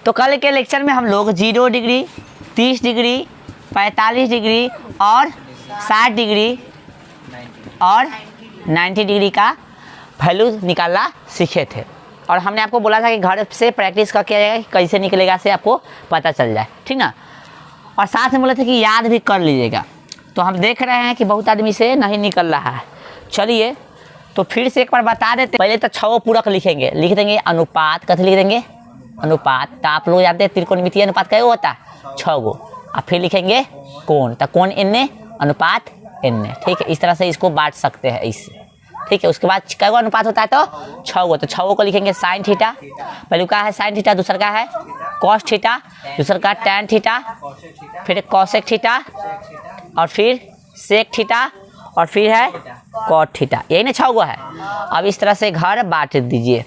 तो कल के लेक्चर में हम लोग 0 डिग्री, 30 डिग्री, 45 डिग्री और 60 डिग्री और 90 डिग्री का वैल्यू निकालना सीखे थे। और हमने आपको बोला था कि घर से प्रैक्टिस करके आएगा, कैसे निकलेगा से आपको पता चल जाए, ठीक ना। और साथ में बोले थे कि याद भी कर लीजिएगा। तो हम देख रहे हैं कि बहुत आदमी से नहीं निकल रहा है। चलिए तो फिर से एक बार बता देते। पहले तो 6 पूरक लिखेंगे, लिख देंगे अनुपात, कैसे लिख देंगे अनुपात। तो आप लोग जानते हैं त्रिकोणमितीय अनुपात क्या होता है 6 गो। अब फिर लिखेंगे कोण, तो कोण n अनुपात n, ठीक है। इस तरह से इसको बांट सकते हैं इससे, ठीक है। उसके बाद कै गो अनुपात होता है तो 6 गो। तो 6 गो को लिखेंगे साइन थीटा, पहले का है साइन थीटा, दूसरा का है कॉस थीटा, दूसरा का टैन थीटा, फिर कॉसेक थीटा और फिर सेक थीटा और फिर है कॉट थीटा। यही ना 6 गो है। अब इस तरह से घर बांट दीजिए,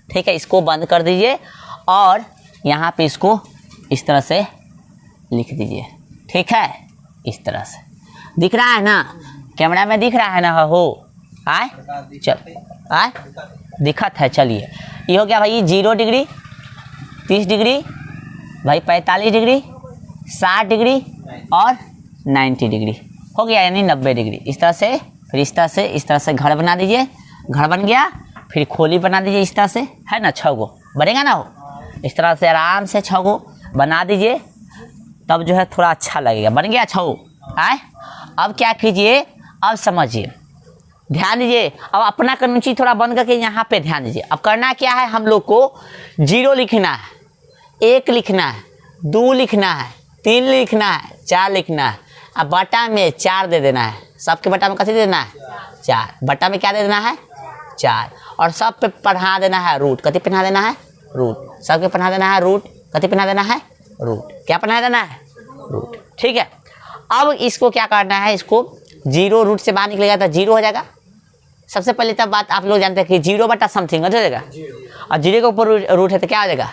ठीक है। इसको बंद कर दीजिए और यहाँ पे इसको इस तरह से लिख दीजिए, ठीक है। इस तरह से दिख रहा है ना, कैमरा में दिख रहा है ना हो आए, चल आए दिखत है। चलिए ये हो गया भाई 0 डिग्री, 30 डिग्री, भाई 45 डिग्री, 60 डिग्री और 90 डिग्री हो गया, यानी 90 डिग्री। इस तरह से फिर इस तरह से घर बना दीजिए। घर बन गया, फिर खोली बना दीजिए इस तरह से, है ना। 6 गो बनेगा ना हो। इस तरह से आराम से 6 गो बना दीजिए, तब जो है थोड़ा अच्छा लगेगा। बन गया 6 गो आए। अब क्या कीजिए, अब समझिए, ध्यान दीजिए। अब अपना कनुची थोड़ा बंद करके यहाँ पे ध्यान दीजिए। अब करना क्या है, हम लोग को 0 लिखना है, 1 लिखना है, 2 लिखना है, 3 लिखना है, 4 लिखना है। अब बटा में 4 दे देना है। सबके बटा में कैसे दे देना है 4, बटा में क्या दे देना है 4। और सब पे पढ़ा देना है रूट, कति पढ़ा देना है रूट। सबके पढ़ा देना है रूट, कति पढ़ा देना है रूट। क्या पढ़ा देना है रूट, ठीक है। अब इसको क्या करना है, इसको 0 रूट से बाहर निकलेगा तो 0 हो जाएगा। सबसे पहले तब बात आप लोग जानते हैं कि 0 बटा समथिंग हो जाएगा, और 0 के ऊपर रूट है तो क्या हो जाएगा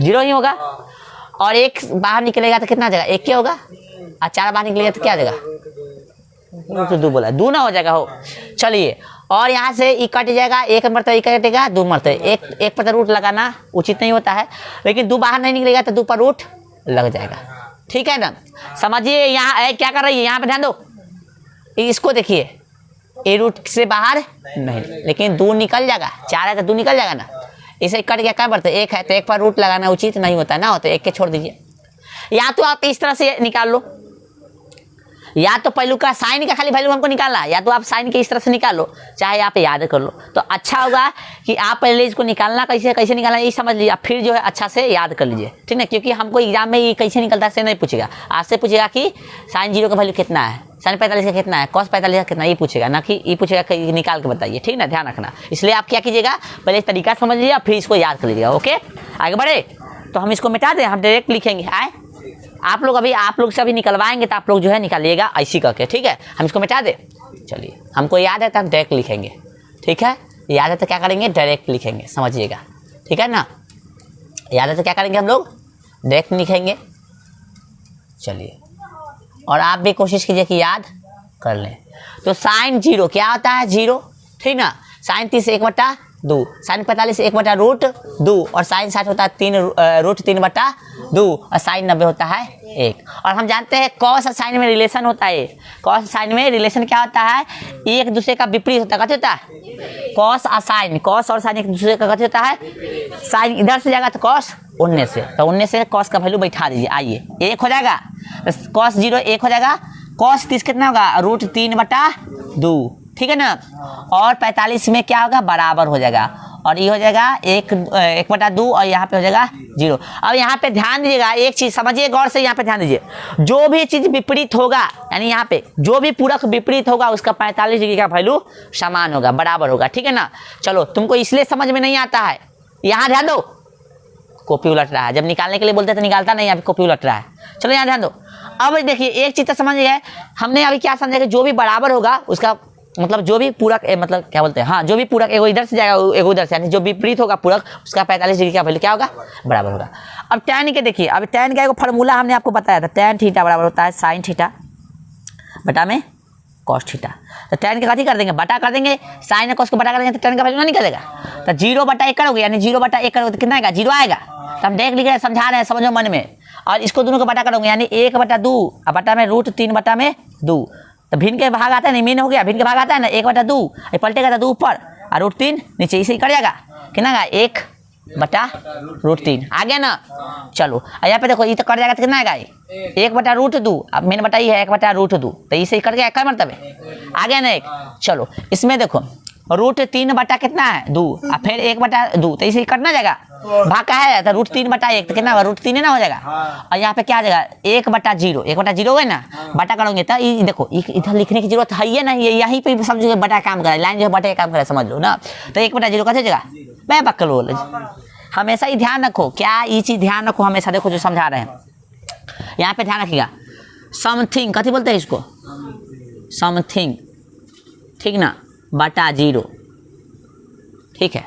0 ही होगा। और 1 बाहर निकलेगा तो कितना हो जाएगा 1 क्या होगा, और 4 बाहर निकलेगा तो क्या हो जाएगा तो 2 बोला 2 ना हो जाएगा हो। चलिए और यहाँ से ई कट जाएगा, 1 मरते 1 कटेगा, 2 मरते 1 पर रूट लगाना उचित नहीं होता है, लेकिन 2 बाहर नहीं निकलेगा तो 2 पर रूट लग जाएगा, ठीक है ना। समझिए यहाँ क्या कर रही है, यहाँ पे ध्यान दो, इसको देखिए, ए रूट से बाहर नहीं, लेकिन 2 निकल जाएगा, 4 है तो 2 निकल जाएगा ना। इसे कट गया, क्या बढ़ते 1 है तो 1 पर रूट लगाना उचित नहीं होता ना, हो तो 1 के छोड़ दीजिए। या तो आप इस तरह से निकाल लो, या तो पहलू का साइन का खाली वैल्यू हमको निकालना, या तो आप साइन के इस तरह से निकाल लो, चाहे आप याद कर लो। तो अच्छा होगा कि आप पहले इसको निकालना कैसे निकालना ये समझ लीजिए, फिर जो है अच्छा से याद कर लीजिए, ठीक है। क्योंकि हमको एग्जाम में ये कैसे निकलता है से नहीं पूछेगा, आज से पूछेगा कि साइन 0 का वैल्यू कितना है, साइन 45 का कितना है, कॉस 45 का कितना, ये पूछेगा ना कि ये पूछेगा कि निकाल के बताइए, ठीक ना, ध्यान रखना। इसलिए आप क्या कीजिएगा, पहले तरीका समझ लीजिए, फिर इसको याद कर लीजिएगा। ओके आगे बढ़े, तो हम इसको मिटा दें, हम डायरेक्ट लिखेंगे। आए आप लोग से अभी निकलवाएंगे तो आप लोग जो है निकालिएगा ऐसी करके, ठीक है। हम इसको मिटा दे, चलिए हमको याद है तो हम डायरेक्ट लिखेंगे, ठीक है। याद है तो क्या करेंगे डायरेक्ट लिखेंगे, समझिएगा, ठीक है ना। याद है तो क्या करेंगे हम लोग डायरेक्ट लिखेंगे। चलिए और आप भी कोशिश कीजिए कि याद कर लें। तो साइन 0 क्या होता है 0, ठीक ना। साइन 30 1 बटा 2, साइन 45 1 बटा रूट 2, और साइन 60 होता है 3 रूट 3 बटा 2, और साइन 90 होता है 1। और हम जानते हैं कॉस और साइन में रिलेशन होता है, कॉस और साइन में रिलेशन क्या होता है, एक दूसरे का विपरीत होता है। कैसे होता है कॉस और साइन, कॉस और साइन एक दूसरे का कैसे होता है, साइन इधर से जाएगा तो कॉस 19 से, तो 19 से कॉस का वैल्यू बैठा दीजिए, आइए 1 हो जाएगा, कॉस 0 1 हो जाएगा, कॉस 30 कितना होगा रूट 3 बटा 2, ठीक है ना। और 45 में क्या होगा बराबर हो जाएगा, और ये हो जाएगा 1 बटा 2, और यहाँ पे हो जाएगा 0। अब यहाँ पे ध्यान दीजिएगा, एक चीज समझिए गौर से, यहाँ पे ध्यान दीजिए, जो भी चीज विपरीत होगा, यानी यहाँ पे जो भी पूरक विपरीत होगा उसका 45 डिग्री का वैल्यू समान होगा, बराबर होगा, ठीक है ना। चलो तुमको इसलिए समझ में नहीं आता है, यहाँ ध्यान दो, कॉपी उलट रहा है, जब निकालने के लिए बोलते तो निकालता नहीं, यहाँ पे कॉपी उलट रहा है। चलो यहाँ ध्यान दो। अब देखिए एक चीज तो समझ गए हमने, अभी क्या समझा कि जो भी बराबर होगा उसका मतलब जो भी पूरक मतलब क्या बोलते हैं, हाँ जो भी पूरक एगो इधर से जाएगा एगो उधर से, यानी जो विपरीत होगा पूरक उसका 45 डिग्री का वैल्यू क्या होगा बराबर होगा। अब टैन के देखिए, अब टैन का एगो फार्मूला हमने आपको बताया था, टैन थीटा बराबर होता है साइन थीटा बटा में कॉस थीटा। तो tan का कथी कर देंगे, बटा कर देंगे, साइन कॉस को बटा कर देंगे तो tan का वैल्यू ना निकलेगा। तो 0/1 करोगे यानी 0/1 करोगे तो कितना आएगा, 0 आएगा। तो हम देख लिख रहे हैं, समझा रहे हैं, समझो मन में। और इसको दोनों को बटा करोगे यानी 1/2 और बटा में √3/2। तो भिन्न के भाग आता है नहीं, मीन हो गया, भिन्न के भाग आता है ना 1/2, ये पलटेगा तो 2 ऊपर और √3 नीचे, इसे ही कट जाएगा, कितना आएगा 1/√3 आ गया ना। चलो और यहाँ पे देखो ये तो कट जाएगा तो कितना आएगा 1/√2, अब मेन बटा ये है 1/√2, तो इसे ही कट गया, क्या मतलब है आ गया ना 1। चलो इसमें देखो √3 बटा कितना है 2 और फिर 1/2, तो इसे ही कटना जाएगा, भाग का है तो √3/1 तो कितना होगा √3 ना हो जाएगा। और यहाँ पे क्या आ जाएगा 1/0, 1/0 है ना, बटा करोगे तो ये देखो इधर लिखने की जरूरत है ये नहीं, यहीं पे समझो बटा काम करे, लाइन जो है बटा काम करे, समझ लो ना। तो 1/0 कैसे जगह मैं बकलोल, हमेशा ही ध्यान रखो, क्या ये चीज़ ध्यान रखो हमेशा, देखो जो समझा रहे हैं यहाँ पे ध्यान रखिएगा। समथिंग कथी बोलते हैं इसको, समथिंग, ठीक ना, बटा 0, ठीक है,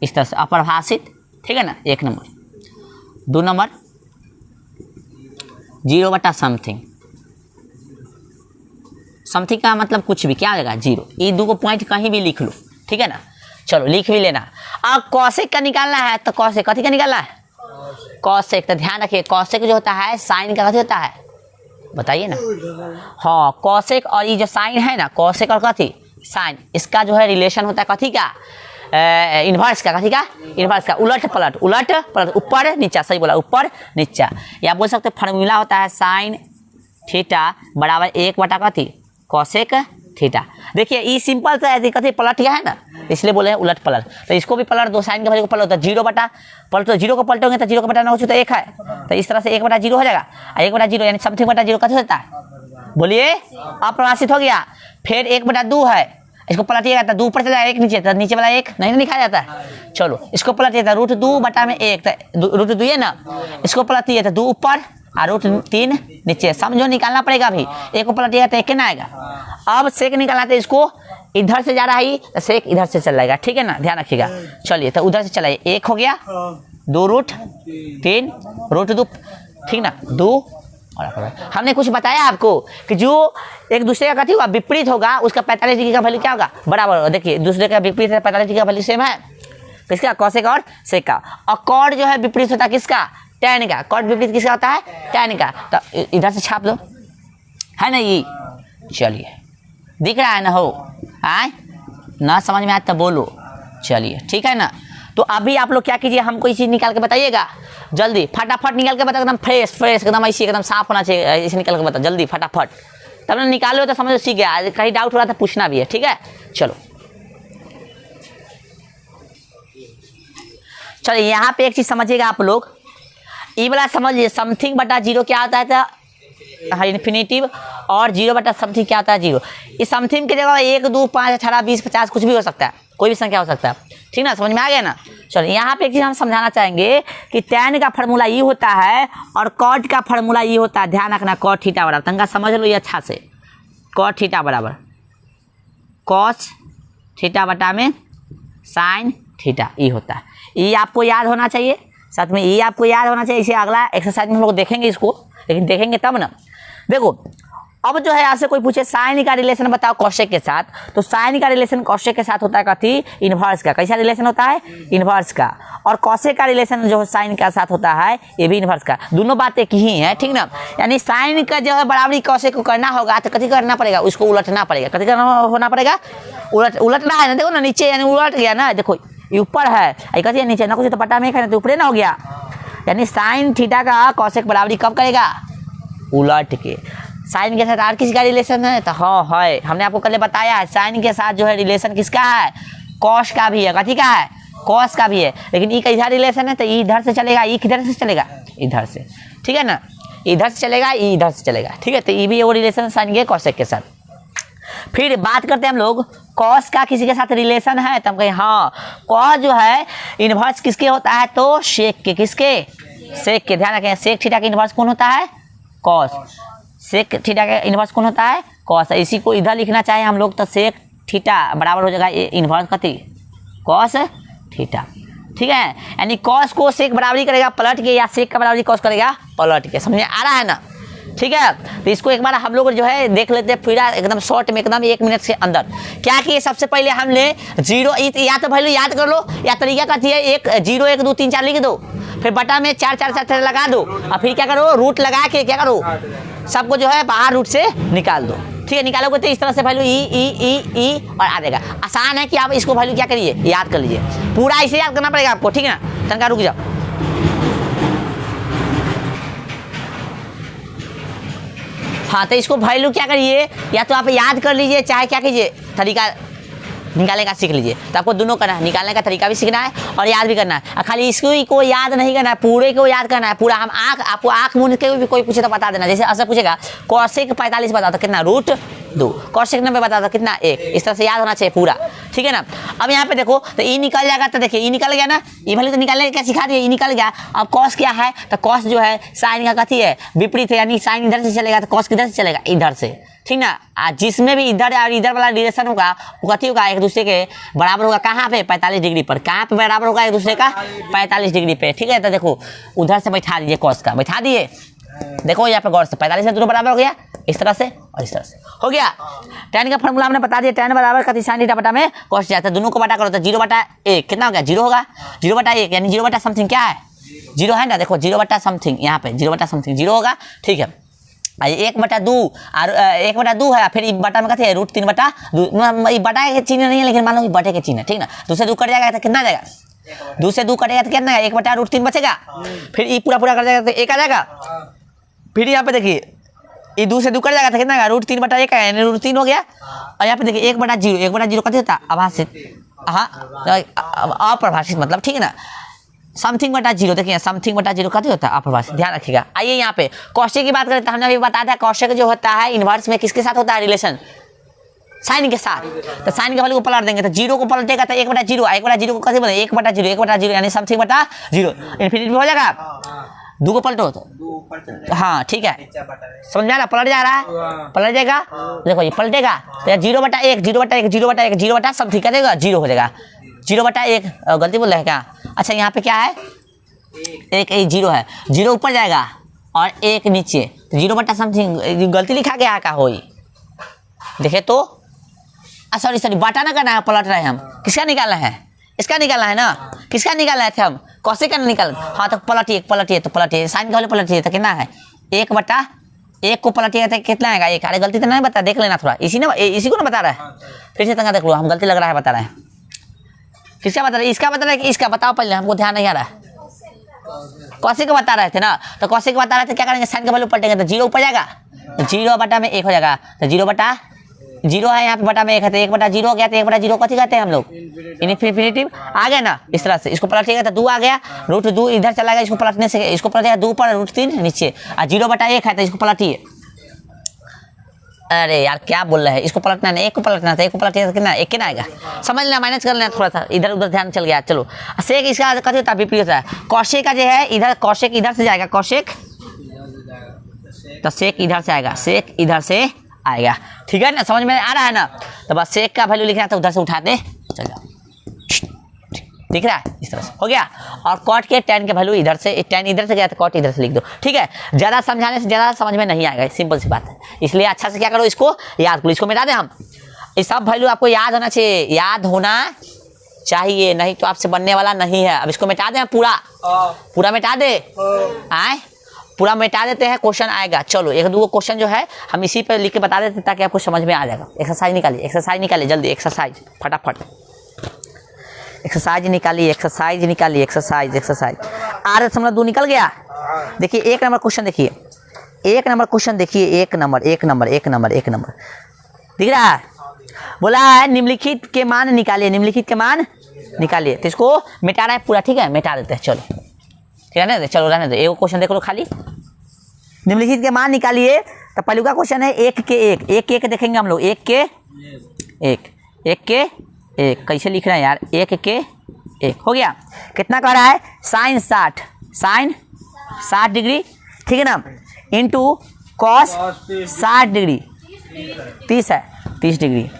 इस तरह से अपरिभाषित, ठीक है ना। 1 नंबर, 2 नंबर 0/समथिंग, समथिंग का मतलब कुछ भी, क्या आ जाएगा 0, ये 2 को पॉइंट कहीं भी लिख लो, ठीक है ना। चलो लिख भी लेना। अब कॉसेक का निकालना है, तो कॉसेक कथी का निकालना है, कॉसेक, तो ध्यान रखिए कॉसेक जो होता है साइन का कथी होता है बताइए ना। हाँ कॉसेक और ये जो साइन है ना, कॉसेक और कथी साइन, इसका जो है रिलेशन होता है कथी का, इन्वर्स का, कथी का इन्वर्स का, उलट पलट, उलट पलट, ऊपर नीचा, सही बोला ऊपर नीचा। या बोल सकते फार्मूला होता है साइन थीटा बराबर 1/कथी कॉसेक थीटा। देखिए ये सिंपल सा है, कथी पलट गया है ना, इसलिए बोले हैं उलट पलट। तो इसको भी पलट दो, साइन के वैल्यू को पलट दो, 0 बटा पलट, तो 0 को पलटोगे तो 0 का बटा ना हो तो 1 है, तो इस तरह से 1/0 हो जाएगा। 1/0 यानी समथिंग बटा 0 कैसे होता है बोलिए, अप्रवासित हो गया। फिर 1/2 है, इसको पलटिएगा तो 2 ऊपर चला जाएगा, 1 नीचे, तो नीचे वाला 1 नहीं लिखा जाता है। चलो इसको पलटिए तो √2/1, तो √2 है ना, इसको पलटिए तो 2 ऊपर और √3 नीचे, समझो निकालना पड़ेगा। अभी 1 को पलटिएगा तो 1 ना आएगा। अब सेक निकालना तो इसको इधर से जा रहा है तो सेक इधर से चल जाएगा, ठीक है ना, ध्यान रखिएगा। चलिए तो उधर से चलाइए, 1 हो गया, 2√3 √2, ठीक ना, 2। और हमने कुछ बताया आपको कि जो एक दूसरे का कथी होगा विपरीत होगा, उसका 45 डिग्री का वैल्यू क्या होगा बराबर। देखिए दूसरे का विपरीत है, 45 डिग्री का वैल्यू सेम है किसका, कॉसेक और सेक का। और कॉड जो है विपरीत होता है किसका, टैन का। कॉड विपरीत किसका होता है, टैन का। तो इधर से छाप दो, है ना ये। चलिए दिख रहा है ना, हो आए ना, समझ में आया तो बोलो। चलिए ठीक है ना। तो अभी आप लोग क्या कीजिए, हमको ये चीज़ निकाल के बताइएगा जल्दी, फटाफट निकाल के बताओ, एकदम फ्रेश फ्रेश एकदम ऐसे एकदम साफ होना चाहिए, ऐसे निकाल के बताओ जल्दी फटाफट, तब ना निकालो तो समझो सीख गया। कहीं डाउट हो रहा था पूछना भी है, ठीक है। चलो चलिए यहाँ पे एक चीज़ समझिएगा आप लोग, ये वाला समझिए, समथिंग बटा 0 क्या होता है, तो इन्फिनेटिव, और 0/समथिंग क्या होता है 0। इस समथिंग की जगह 1, 2, 5, 18, 20, 50 कुछ भी हो सकता है, कोई भी संख्या हो सकता है, ठीक ना, समझ में आ गया ना। चलो यहाँ पे एक चीज़ हम समझाना चाहेंगे कि टैन का फार्मूला ये होता है और कॉट का फार्मूला ये होता है, ध्यान रखना। कॉट थीटा बराबर, तंगा समझ लो ये अच्छा से, कॉट थीटा बराबर कॉस थीटा बटा में साइन थीटा, ये होता है। ये आपको याद होना चाहिए, साथ में ये आपको याद होना चाहिए। इसे अगला एक्सरसाइज में हम लोग देखेंगे इसको, लेकिन देखेंगे तब ना। देखो अब जो है आपसे कोई पूछे साइन का रिलेशन बताओ कॉसेक के साथ, तो साइन का रिलेशन कॉसेक के साथ होता है कथी, इन्वर्स का। कैसा रिलेशन होता है, इन्वर्स का। और कॉसेक का रिलेशन जो साइन के साथ होता है ये भी इन्वर्स का। दोनों बात एक ही है, ठीक ना। यानी साइन का जो है बराबरी कॉसेक को करना होगा तो कथी करना पड़ेगा, उसको उलटना पड़ेगा। कथी करना होना पड़ेगा, उलटना है ना। देखो ना नीचे यानी उलट गया ना, देखो ये ऊपर है, कथी है नीचे ना, कुछ तो पटा में है तो ऊपर ना हो गया। यानी साइन थीटा का कॉसेक बराबरी कब करेगा, उलट के। साइन के साथ आर किसी का रिलेशन है, तो हाँ है, हमने आपको कल बताया है साइन के साथ जो है रिलेशन किसका है, कॉस का भी है। कथी का है, कॉस का भी है। लेकिन ये इधर रिलेशन है तो ये इधर से चलेगा, ये किधर से चलेगा, इधर से, ठीक है ना। इधर से चलेगा, ये इधर से चलेगा, ठीक है। तो ये भी वो रिलेशन है साइन के कॉसेक के साथ। फिर बात करते हैं हम लोग, कॉस का किसी के साथ रिलेशन है, तो हम कहें हाँ कॉस जो है इन्वर्स किसके होता है, तो सेक के। किसके, सेक के। ध्यान रखें सेक थीटा का इन्वर्स कौन होता है, कॉस। सेक थीटा का इन्वर्स कौन होता है, कॉस। इसी को इधर लिखना चाहे हम लोग तो सेक थीटा बराबर हो जाएगा इन्वर्स कथी, कॉस थीटा, ठीक है। यानी कॉस को सेक बराबरी करेगा पलट के, या सेक का बराबरी कॉस करेगा पलट के। समझ में आ रहा है ना। ठीक है। तो इसको एक बार हम लोग जो है देख लेते हैं पूरा एकदम शॉर्ट में, एकदम 1 मिनट के अंदर। क्या किए, सबसे पहले हमने 0 या तो पहले याद कर लो, या तरीका कहती है 1 0 1 2 3 4 लिख दो, फिर बटा में 4 4 4 लगा दो, और फिर क्या करो, रूट लगा के क्या करो, सबको जो है बाहर रूट से निकाल दो। ठीक है, निकालोगे तो इस तरह से वैल्यू ई और आ जाएगा। आसान है कि आप इसको वैल्यू क्या करिए, याद कर लीजिए, पूरा इसे याद करना पड़ेगा आपको। ठीक है ना, तनका रुक जाओ। हाँ, तो इसको वैल्यू क्या करिए, या तो आप याद कर लीजिए, चाहे क्या कीजिए, तरीका निकालने का सीख लीजिए। तो आपको दोनों करना है, निकालने का तरीका भी सीखना है और याद भी करना है। और खाली इसको ही को याद नहीं करना है, पूरे को याद करना है पूरा। हम आपको आँख मूंद के भी कोई पूछे तो बता देना। जैसे ऐसा पूछेगा कौशिक 45 बता दो कितना, √2, कौशिक 90 बता दो कितना, 1। इस तरह से याद होना चाहिए पूरा। ठीक है ना। अब यहाँ पे देखो, तो ई निकल जाएगा, तो देखिए ई निकल गया ना, ई भले तो निकालने क्या सिखा दिया, ई निकल गया। अब कॉस क्या है, तो कॉस जो है साइन का कथी है, विपरीत है, यानी साइन इधर से चलेगा तो कॉस किधर से चलेगा, इधर से। ठीक ना। जिसमें भी इधर और इधर वाला डिरेक्शन होगा वो कथी होगा, एक दूसरे के बराबर होगा। कहाँ पे, 45 डिग्री पर। कहाँ पे बराबर होगा एक दूसरे का, 45 डिग्री पे। ठीक है, तो देखो उधर से बैठा दीजिए, कॉस का बैठा दिए, देखो यहाँ पे गौर से 45 में दोनों बराबर हो गया, इस तरह से और इस तरह से हो गया। tan का फॉर्मूला हमने बता दिया, tan बराबर कथी, sin थीटा बटा में cos जाता है। दोनों को बटा करो तो 0/1 कितना हो गया, 0 होगा। 0/1 यानी 0 बटा समथिंग क्या है, 0 है ना। देखो 0 बटा समथिंग, यहाँ पे 0 बटा समथिंग 0 होगा। ठीक है, 1/2 और 1/2 है, फिर बटा में कहते हैं √3/2। बटा के चिन्ह नहीं है, लेकिन मान लो कि बटे के चिन्ह है। ठीक ना। 2 से 2 कट जाएगा तो कितना जाएगा, 2 से 2 कटेगा तो कितना, 1/√3 बचेगा। फिर ये पूरा कर जाएगा तो 1 आ जाएगा। फिर यहाँ पे देखिए ये 2 से 2 कट जाएगा तो कितना आएगा, √3/1 है, यानी √3 हो गया। और यहाँ पे देखिए 1/0, 1/0 कथी होता है, आभासित, हाँ अप्रभाषित मतलब। ठीक है ना। समथिंग/0, देखिए समथिंग/0 कथी होता है, अप्रभाषित, ध्यान रखिएगा। आइए यहाँ पे कौशिक की बात करें तो हमने अभी बताया था कौशिक जो होता है इनवर्स में किसके साथ होता है रिलेशन, साइन के साथ। तो साइन के वैल्यू को पलट देंगे तो 0 को पलटेगा तो 1/0, 1/0 को कथी बोले, 1/0 यानी समथिंग/0, इन्फिनिटी हो जाएगा। 2 को पलटो तो हाँ ठीक है, समझ में आ रहा, पलट जा रहा है, पलट जाएगा। देखो ये पलटेगा तो 0/1 0/1 0/1 0 बटा समथिंग क्या देगा, 0 हो जाएगा। 0/1 गलती बोल रहे हैं क्या, अच्छा यहाँ पे क्या है, एक 0 है, 0 ऊपर जाएगा और 1 नीचे, तो 0 बटा समथिंग गलती लिखा गया है, क्या हो देखे तो, सॉरी बटा ना करना है, पलट रहे हैं हम। किसका निकालना है, इसका निकालना है ना, किसका निकालना थे हम, कौशिक का निकाल। हाँ तो पलटिए तो पलटिए, साइन का पलटिए तो कितना है, 1/1 को पलटिए तो कितना आएगा, 1। अरे गलती तो नहीं बता, देख लेना थोड़ा, इसी को ना बता रहा है, फिर से तंगा देख लो, हम गलती लग रहा है बता रहे हैं। किसका बता रहे हैं, इसका बता रहे हैं कि इसका, बताओ पहले, हमको ध्यान नहीं आ रहा है। कौशिक बता रहे थे ना, तो कौशिक बता रहे थे क्या करेंगे, साइन का वैल्यू पलटेंगे तो 0 ऊपर जाएगा, 0/1 हो जाएगा। तो 0/0 है, यहाँ पे बटा में 1 है, तो 1/0 हो गया, तो 1/0 कथी कहते हैं हम लोग, इन्फिनिटिव आ गया ना। इस तरह से इसको पलटिएगा तो 2 आ गया, √2 इधर चला गया, इसको पलटने से इसको पलटेगा 2 पर √3 नीचे, और 0/1 है तो इसको पलटिए। अरे यार क्या बोल रहे हैं, इसको पलटना नहीं, 1 को पलटना था, 1 को पलटिएगा कितना, 1 कितना आएगा, समझ लेना, माइनस कर लेना थोड़ा सा, इधर उधर ध्यान चल गया। चलो सेक इसका कथी होता है, विपरीत होता है। कौशिक का जो है इधर, कौशिक इधर से जाएगा, कौशिक तो सेक इधर से आएगा, सेक इधर से आएगा। ठीक है ना, समझ में आ रहा है ना। तो बस सेक का वैल्यू लिखना, तो उधर से उठाते चल जाओ, दिख रहा है, इस तरह से हो गया। और कॉट के tan के वैल्यू इधर से, tan इधर से गया तो कॉट इधर से लिख दो। ठीक है, ज़्यादा समझाने से ज़्यादा समझ में नहीं आएगा, सिंपल सी बात है। इसलिए अच्छा से क्या करो, इसको याद करो, इसको मिटा दें हम। ये सब वैल्यू आपको याद होना चाहिए, याद होना चाहिए, नहीं तो आपसे बनने वाला नहीं है। अब इसको मिटा दें, पूरा मिटा दे, आए पूरा मिटा देते हैं, क्वेश्चन आएगा। चलो 1-2 क्वेश्चन जो है हम इसी पे लिख के बता देते हैं ताकि आपको समझ में आ जाएगा। एक्सरसाइज निकालिए जल्दी, एक्सरसाइज फटाफट, एक्सरसाइज निकालिए, एक्सरसाइज। 8.2 निकल गया। देखिए 1 नंबर क्वेश्चन देखिए, 1 नंबर क्वेश्चन देखिए, 1 नंबर दिख रहा है, बोला है निम्नलिखित के मान निकालिए। तो इसको मिटा रहा है पूरा, ठीक है, मिटा देते हैं। चलो ठीक है ना, चलो रहने दो, एक क्वेश्चन देख लो खाली, निम्नलिखित के मान निकालिए। तो पहले का क्वेश्चन है 1 के 1 देखेंगे हम लोग, 1 के 1 कैसे लिख रहे हैं यार, 1 के 1 हो गया। कितना कह रहा है, साइन 60 डिग्री, ठीक है ना, इंटू कॉस 60 डिग्री, 30 है, 30 डिग्री।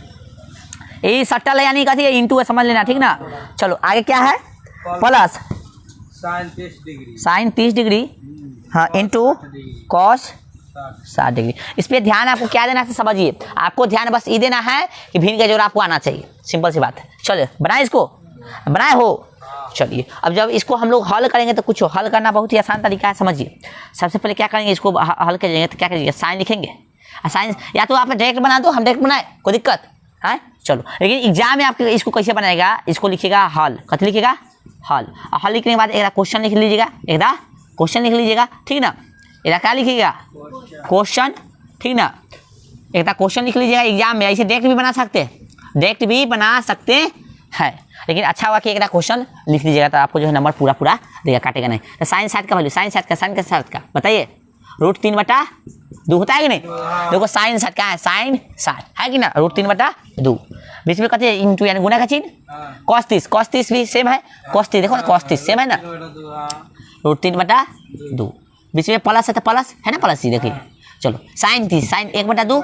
यही सट्टल है, यानी कथी है, इंटू है, समझ लेना, ठीक ना। चलो आगे क्या है, प्लस साइन 30 डिग्री, हाँ, इंटू कॉस 60 डिग्री। इस पर ध्यान आपको क्या देना है समझिए, आपको ध्यान बस ये देना है कि भिन्न का जोड़ आपको आना चाहिए, सिंपल सी बात है। चलिए बनाए, इसको बनाए हो। चलिए अब जब इसको हम लोग हल करेंगे तो कुछ हल करना बहुत ही आसान तरीका है, समझिए। सबसे पहले क्या करेंगे, इसको हल करेंगे तो क्या करेंगे, साइन लिखेंगे। साइन या तो आप डायरेक्ट बना दो, हम डायरेक्ट बनाए, कोई दिक्कत है। चलो लेकिन एग्जाम में आपके इसको कैसे बनाएगा, इसको लिखिएगा हल, कत लिखिएगा हल। और हल लिखने के बाद एक क्वेश्चन लिख लीजिएगा, एक क्वेश्चन लिख लीजिएगा, ठीक ना। एक क्या लिखिएगा, क्वेश्चन, ठीक ना। एक क्वेश्चन लिख लीजिएगा एग्जाम में। ऐसे डायरेक्ट भी बना सकते हैं, डायरेक्ट भी बना सकते हैं, लेकिन अच्छा हुआ कि एक क्वेश्चन लिख लीजिएगा तो आपको जो है नंबर पूरा देगा, काटेगा नहीं। तो साइन 60 का वैल्यू, साइन 60 का बताइए, √3/2 होता है कि नहीं। देखो साइन 60 का है, साइन 60 है कि ना, √3/2। बीच में कहते हैं इंटू यानी गुना का चिन्ह। cos 30 भी सेम है, cos 30 देखो ना, cos 30 सेम है ना, √3/2। बीच में प्लस है तो प्लस है ना, प्लस ही देखिए। चलो साइन 30, साइन 1/2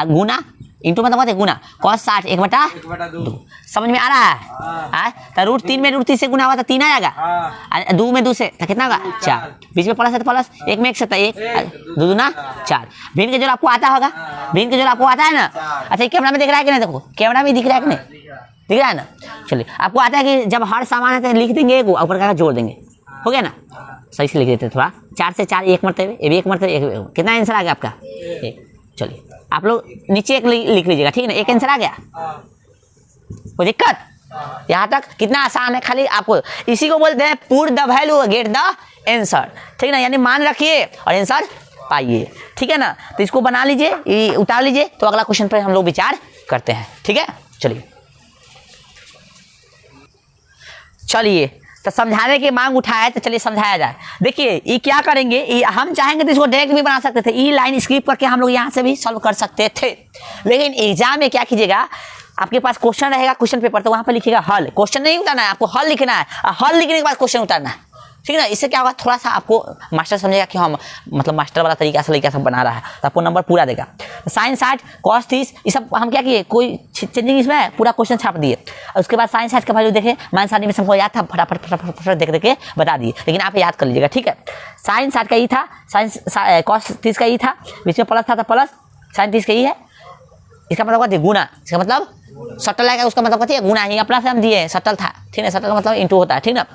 गुना इंटू मतलब गुना, cos 60 1/2। समझ में आ रहा है। तो √3 में √3 से गुना हुआ तो 3 आएगा, 2 में 2 से तो कितना होगा 4। बीच में प्लस है तो प्लस, 1 में 1 से तो 1, 2 दूना 4। भिन्न के जोड़ आपको आता होगा, भिन्न के जोड़ आपको आता है ना। अच्छा कैमरा में दिख रहा है कि नहीं, देखो कैमरा में दिख रहा है कि नहीं, दिख रहा है ना। चलिए आपको आता है कि जब हर सामान है तो लिख देंगे, एक ऊपर का जोड़ देंगे, हो गया ना। सही से लिख देते थोड़ा, 4 से 4 1 मरतबे, ये भी 1 मरतबे, कितना आंसर आ गया आपका 1। चलिए आप लोग नीचे 1 लिख लीजिएगा, ठीक है ना, 1 आंसर आ गया, कोई दिक्कत। यहाँ तक कितना आसान है, खाली आपको इसी को बोलते हैं put the value get the answer, ठीक ना। यानी मान रखिए और आंसर पाइए, ठीक है ना। तो इसको बना लीजिए, उतार लीजिए, तो अगला क्वेश्चन पर हम लोग विचार करते हैं, ठीक है। चलिए तो समझाने की मांग उठाए तो चलिए समझाया जाए। देखिए ये क्या करेंगे, हम चाहेंगे तो इसको डायरेक्ट भी बना सकते थे, ई लाइन स्किप करके हम लोग यहाँ से भी सॉल्व कर सकते थे। लेकिन एग्जाम में क्या कीजिएगा, आपके पास क्वेश्चन रहेगा, क्वेश्चन पेपर, तो वहाँ पर लिखिएगा हल। क्वेश्चन नहीं उतारना है, आपको हल लिखना है, हल लिखने के बाद क्वेश्चन उतारना है, ठीक है ना। इससे क्या होगा, थोड़ा सा आपको मास्टर समझेगा कि हम मतलब मास्टर वाला तरीका से लड़का सब बना रहा है, तो आपको नंबर पूरा देगा। तो साइन 60 cos 30 ये सब हम क्या किए, कोई चेंजिंग इसमें है, पूरा क्वेश्चन छाप दिए। और उसके बाद साइन 60 का वैल्यू देखे, माइन 60 में हमको याद था, फटाफट देख के बता दिए, लेकिन आप याद कर लीजिएगा, ठीक है। साइन 60 का ये था, साइन cos 30 का ये था, बीच में प्लस था तो प्लस, साइन 30 का ये है, इसका मतलब कहते गुना, इसका मतलब सटल आएगा, उसका मतलब कहते हैं गुना ही, प्लस हम दिए, सटल था, ठीक है, सटल का मतलब इंटू होता है, ठीक ना।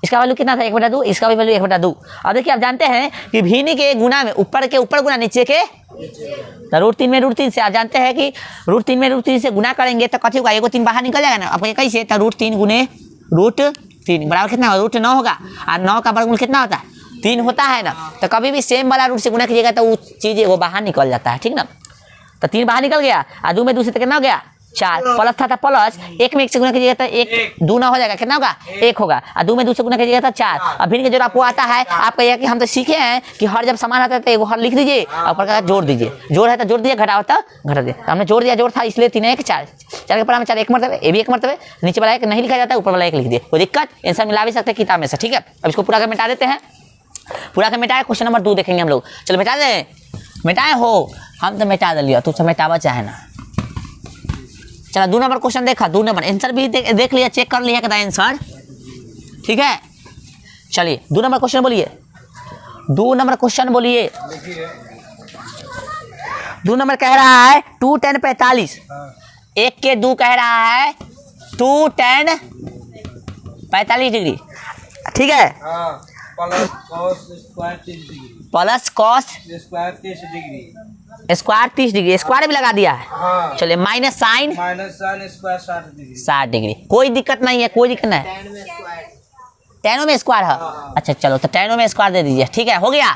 इसका वैल्यू कितना था 1/2, इसका भी वैल्यू 1/2। अब देखिए आप जानते हैं कि भिन्न के गुना में ऊपर के ऊपर गुना नीचे के, तो √3 में √3 से आप जानते हैं कि √3 में √3 से गुना करेंगे तो कथी होगा, एगो 3 बाहर निकल जाएगा ना। अब कैसे, तो √3 गुने √3 बराबर कितना होगा, √9 होगा, और 9 का वर्गमूल कितना होता है 3 होता है ना। तो कभी भी सेम वाला रूट से गुना कीजिएगा तो वो चीज़ वो बाहर निकल जाता है, ठीक ना। तो 3 बाहर निकल गया, और 2 में 2 से तो कितना हो गया 4, प्लस था तो प्लस, 1 में 1 से गुना कीजिएगा तो 1 दूना हो जाएगा, कितना होगा 1 होगा, और 2 में 2 से गुना कीजिएगा तो 4। अब भिन्न के जोड़ आपको आता है, आप कहिए कि हम तो सीखे हैं कि हर जब समान आता है तो एगो हर लिख दीजिए और ऊपर का जोड़ दीजिए, जोड़ है तो जोड़ दीजिए, घटा होता घटा दीजिए। तो हमने जोड़ दिया, जोड़ था इसलिए 3 1 4, 4 के ऊपर में 4 1 मरतबे, ये भी 1 मरतबे, नीचे वाला 1 नहीं लिखा जाता है, ऊपर वाला 1 लिख दिए, कोई दिक्कत। आंसर मिला भी सकते हैं किताब में से, ठीक है। अब इसको पूरा कर मिटा देते हैं, पूरा कर मिटाए, क्वेश्चन नंबर 2 देखेंगे हम लोग। चलो मिटा दें, मिटाए हो, हम तो मिटा दिया, तू तो मिटावा चाहे ना। चलो 2 नंबर क्वेश्चन देखा, 2 नंबर आंसर भी देख लिया, चेक कर लिया क्या आंसर, ठीक है। चलिए 2 नंबर क्वेश्चन बोलिए, 2 नंबर क्वेश्चन बोलिए। 2 नंबर कह रहा है 2 tan 45, 1 के 2 कह रहा है 2 tan 45 डिग्री, ठीक है। Plus cos square 30 degree, square भी लगा दिया है। चलिए माइनस साइन स्क्वायर 60 डिग्री, कोई दिक्कत नहीं है, कोई दिक्कत नहीं। टेनो में स्क्वायर है, अच्छा चलो तो टेनो में स्क्वायर दे दीजिए, ठीक है, हो गया।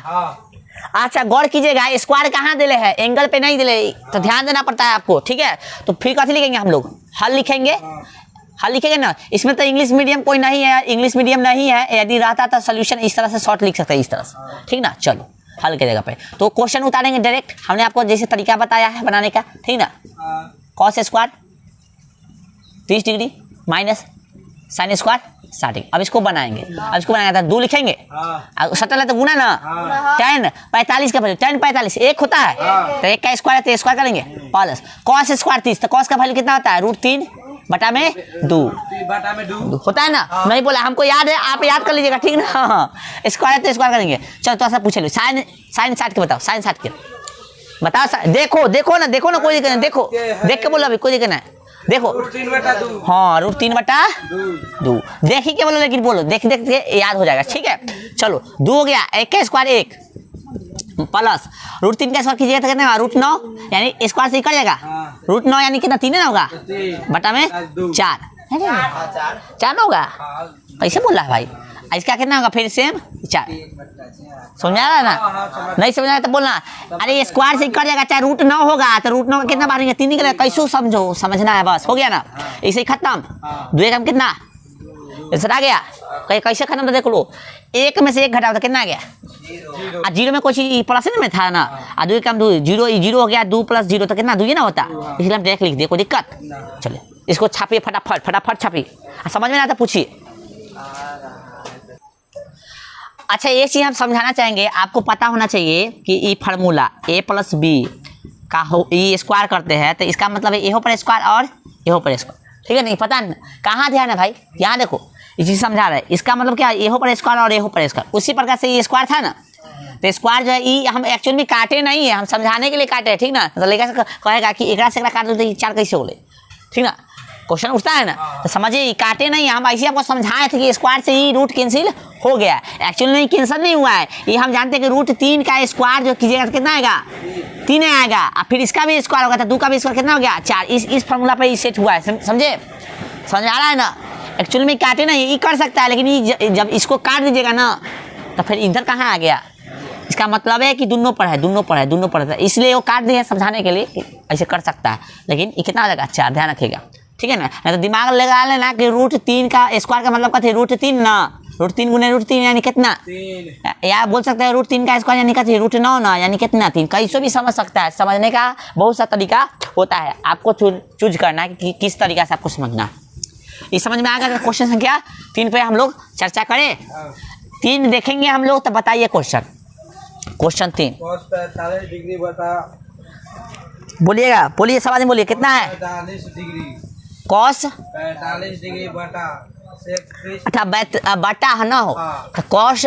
अच्छा गौर कीजिएगा, स्क्वायर कहाँ दिले है, एंगल पे नहीं दिले, तो ध्यान देना पड़ता है आपको, ठीक है। तो फिर कैसे लिखेंगे हम लोग, हल लिखेंगे, हल लिखेंगे ना। इसमें तो इंग्लिश मीडियम कोई नहीं है, इंग्लिश मीडियम नहीं है, यदि रहता तो सोल्यूशन इस तरह से शॉर्ट लिख सकते हैं, इस तरह से, ठीक ना। चलो हल की जगह पे तो क्वेश्चन उतारेंगे डायरेक्ट, हमने आपको जैसे तरीका बताया है बनाने का, ठीक ना। Cos square 30 degree minus sine square 60 degree. अब इसको बनाएंगे, अब इसको बनाएंगे तो 2 लिखेंगे, सटल है तो गुना ना, tan 45 का वैल्यू tan 45 1 होता है, तो 1 का स्क्वायर है तो स्क्वायर करेंगे, प्लस कॉस स्क्वायर 30, तो कॉस का वैल्यू कितना होता है √3 बटा में दो बटा में दो होता है ना। नहीं बोला, हमको याद है, आप याद कर लीजिएगा, ठीक ना। हाँ स्क्वायर है तो स्क्वायर करेंगे। चलो तो ऐसा पूछे लो, साइन साइन 60 के बताओ, साइन 60 के बताओ। देखो देखो ना, देखो ना, कोई दिक्कत नहीं, देखो देख के बोलो, अभी कोई दिक्कत नहीं, देखो। हाँ √3/2 देख ही के बोलो, लेकिन बोलो, देख देख के याद हो जाएगा, ठीक है। चलो 2 हो गया, 1 का स्क्वायर 1 प्लस √3 का स्क्वायर कीजिएगा तो कितना होगा √9, यानी स्क्वायर से कट जाएगा। √9 यानी कितना 3 ना होगा, बटा में 4 ना होगा। कैसे बोल रहा है भाई, इसका कितना होगा फिर सेम 4। समझा रहा है ना, नहीं समझ रहा तो बोलना। अरे स्क्वायर से कट जाएगा, चाहे √9 होगा तो √9 का कितना बार 3 निकलेगा, कैसे समझो, समझना है बस, हो गया ना, इसे खत्म। 2 कम कितना इसरा आ गया, कैसे खत्म तो देख लो, 1 में से 1 घटाओ तो कितना आ गया, 0 में कोई चीज प्लस में था ना, 2 कम 2 0 हो गया, 2 + 0 तो कितना 2 ही ना होता, इसलिए हम डायरेक्ट लिख दिए, कोई दिक्कत। चलिए इसको छापिए फटाफट फटाफट छापिए, समझ में ना आता पूछिए। अच्छा एक चीज़ हम समझाना चाहेंगे, आपको पता होना चाहिए कि ये फार्मूला a + b का हो, ये स्क्वायर करते हैं तो इसका मतलब है ए पर स्क्वायर और ए पर स्क्वायर, ठीक है। नहीं पता कहाँ ध्यान है भाई, यहाँ देखो ये चीज़ समझा रहा है, इसका मतलब क्या ए पर स्क्वायर और ए पर स्क्वायर, उसी प्रकार से ये स्क्वायर था ना, तो स्क्वायर जो है ये हम एक्चुअल में काटे नहीं है, हम समझाने के लिए काटे, ठीक ना। तो लेकर कहेगा कि एक से काट दो तो 4 कैसे बोले, ठीक ना, क्वेश्चन उठता है ना, तो समझिए काटे नहीं, हम ऐसे आपको समझाए थे कि स्क्वायर से ही रूट कैंसिल हो गया, एक्चुअली नहीं कैंसिल नहीं हुआ है, ये हम जानते हैं कि √3 का स्क्वायर जो कीजिएगा तो कितना आएगा 3 आएगा, और फिर इसका भी स्क्वायर होगा तो 2 का भी स्क्वायर कितना हो गया 4। इस फॉर्मूला पर सेट हुआ है, समझे, समझ आ रहा है ना। एक्चुअली में काटे नहीं, ये कर सकता है, लेकिन ये जब इसको काट दीजिएगा ना तो फिर इधर कहाँ आ गया, इसका मतलब है कि दोनों पर है, दोनों पर है, इसलिए वो काट दिया समझाने के लिए, ऐसे कर सकता है, लेकिन ये कितना आ जाएगा 4, ध्यान रखिएगा, ठीक है ना। नहीं तो दिमाग लगा लेना कि √3 का स्क्वायर का मतलब कहते √3 ना, √3 गुने √3 यानी कितना, या बोल सकते हैं √3 का स्क्वायर यानी कहते √9 ना, यानी कितना 3, कैसे भी समझ सकता है, समझने का बहुत सा तरीका होता है, आपको चूज करना है कि किस तरीका से आपको समझना है। ये समझ में आ गया। क्वेश्चन संख्या 3 पे हम लोग चर्चा करें, 3 देखेंगे हम लोग, तो बताइए क्वेश्चन 3 बोलिएगा, बोलिए सवाल बोलिए, कितना है 45 डिग्री, कॉस 45 डिग्री बटा अच्छा बटा है ना हो, तो कॉस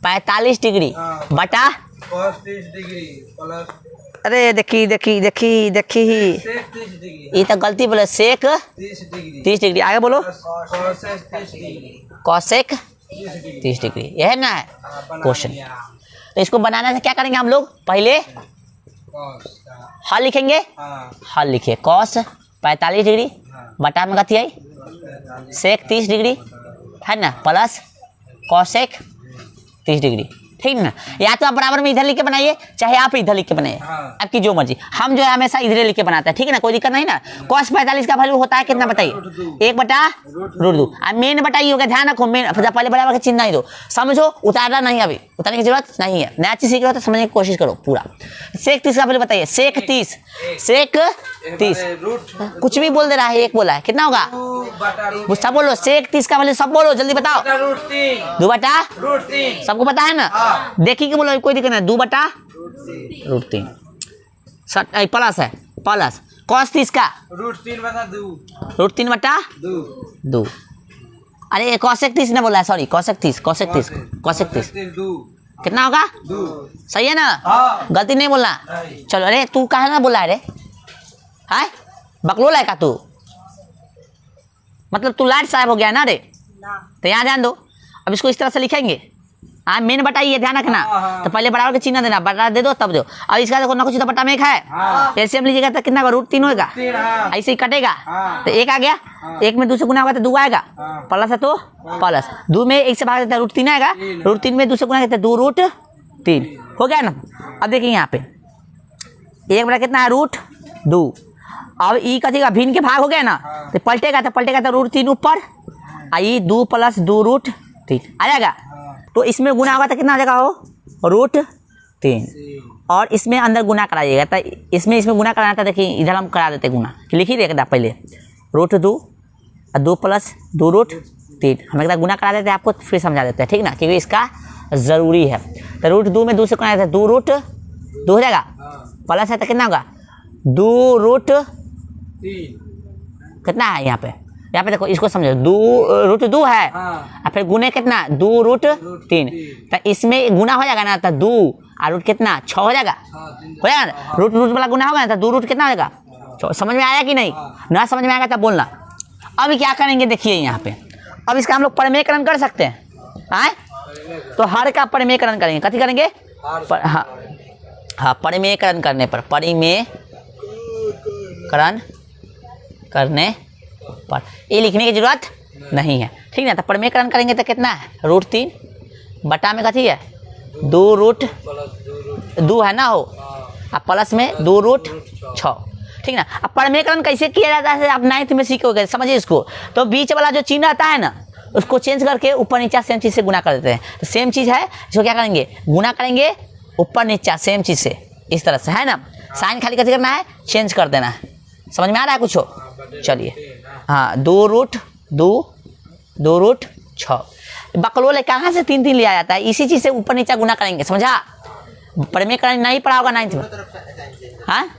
45 डिग्री बटा cos 30 डिग्री प्लस, अरे देखी ये तो गलती बोले, सेक 30 डिग्री, आगे बोलो कॉसेक 30 डिग्री, यह है ना क्वेश्चन। तो इसको बनाने से क्या करेंगे हम लोग, पहले हल लिखेंगे, हल लिखिए, कॉस 45 डिग्री बटा में कथी है सेक 30 डिग्री है ना, प्लस कॉसेक 30 डिग्री, ठीक ना। या तो आप बराबर में इधर लिख के बनाइए, चाहे आप इधर लिख के बनाइए, आपकी जो मर्जी, हम जो है हमेशा इधर लिख के बनाते हैं, ठीक है ना, कोई दिक्कत नहीं ना। कॉस 45 का वैल्यू होता है कितना बताइए, 1/√2। अब मेन बताइए होगा, ध्यान रखो, मेन पहले बराबर का चिन्ह नहीं दो, समझो, उतारना नहीं, अभी उतारने की जरूरत नहीं है, नया चीज सीख रहे हो तो समझने की कोशिश करो पूरा। सेक 30 का वैल्यू बताइए, सेक 30 कुछ भी बोल दे रहा है, एक बोला है, कितना होगा सब बोलो, सेक 30 का वैल्यू सब बोलो, जल्दी बताओ, 2/√3 सबको पता है ना, देखिए कि बोलो, कोई दिक्कत नहीं, 2/√3 प्लस है, प्लस कॉस 30 का √3/2। अरे कॉसेक 30 ने बोला है, सॉरी कॉसेक 30 कितना होगा, सही है ना, गलती नहीं बोलना। चलो अरे तू कहा ना बोला रे, है बकलोल है का तू, मतलब तू लाट साहब हो गया ना रे, तो यहाँ ध्यान दो, अब इसको इस तरह से लिखेंगे, हाँ मेन बताइए, ध्यान रखना, तो पहले बराबर का चिन्ह देना, बटा दे दो तब दो, अब इसका देखो ना कुछ तो बटा में 1 है, ऐसे हम लीजिएगा तो कितना √3 होगा, ऐसे ही कटेगा तो 1 आ गया, 1 में 2 से गुना होगा तो 2 आएगा, प्लस है तो प्लस, 2 में 1 से भाग देता है √3 आएगा, √3 में 2 से गुना करते 2√3 हो गया ना। अब देखिए यहाँ पे 1 बटा कितना है √2, अब ई कथी का भिन्न के भाग हो गया ना, तो पलटेगा तो √3 ऊपर, आई 2 + 2√3 आ जाएगा, तो इसमें गुना होगा तो कितना आ जाएगा हो √3, और इसमें अंदर गुना कराइएगा, तो इसमें गुना कराना था, देखिए इधर हम करा देते गुना, लिख ही देगा पहले √2 और 2 + 2√3 हम एक गुना करा देते हैं, आपको फिर समझा देते हैं, ठीक ना, क्योंकि इसका ज़रूरी है। तो √2 में 2 से गुना देते हैं, 2√2 हो जाएगा, प्लस है तो कितना होगा 2√3 कितना है यहाँ पे देखो, इसको समझो, रूट 2 है हाँ। और फिर गुने कितना 2 रूट 3, तो इसमें गुना हो जाएगा ना, तो 2 और रूट कितना 6 हो जाएगा, हो जाएगा ना, रूट रूट वाला गुना होगा ना, तो 2 रूट कितना हो जाएगा 6। समझ में आया कि नहीं? ना समझ में आएगा तब बोलना। अब क्या करेंगे देखिए यहाँ पे, अब इसका हम लोग परिमेयकरण कर सकते हैं। आए तो हर का परिमेयकरण करेंगे, कथी करेंगे? हाँ हाँ, परिमेयकरण करने पर, परिमेयकरण करने पर ये लिखने की जरूरत नहीं है, ठीक ना। तो परिमेयकरण करेंगे तो कितना है, रूट 3 बटा में कथी है 2 रूट 2 है ना हो, अब प्लस में 2 रूट 6, ठीक ना। अब परिमेयकरण कैसे किया जाता है आप 9th में सीखोगे, समझिए इसको। तो बीच वाला जो चिन्ह आता है ना, उसको चेंज करके ऊपर नीचा सेम चीज़ से गुना कर देते हैं। तो सेम चीज़ है, इसको क्या करेंगे, गुना करेंगे ऊपर नीचा सेम चीज़ से, इस तरह से, है ना। साइन खाली कैसे करना है, चेंज कर देना है। समझ में आ रहा है कुछ हो? चलिए, हाँ 2 रूट 6। बकलोल कहाँ से 3 3 लिया जाता है, इसी चीज़ से ऊपर नीचा गुना करेंगे, समझा। परिमेयकरण नहीं पढ़ा होगा 9th में। हाँ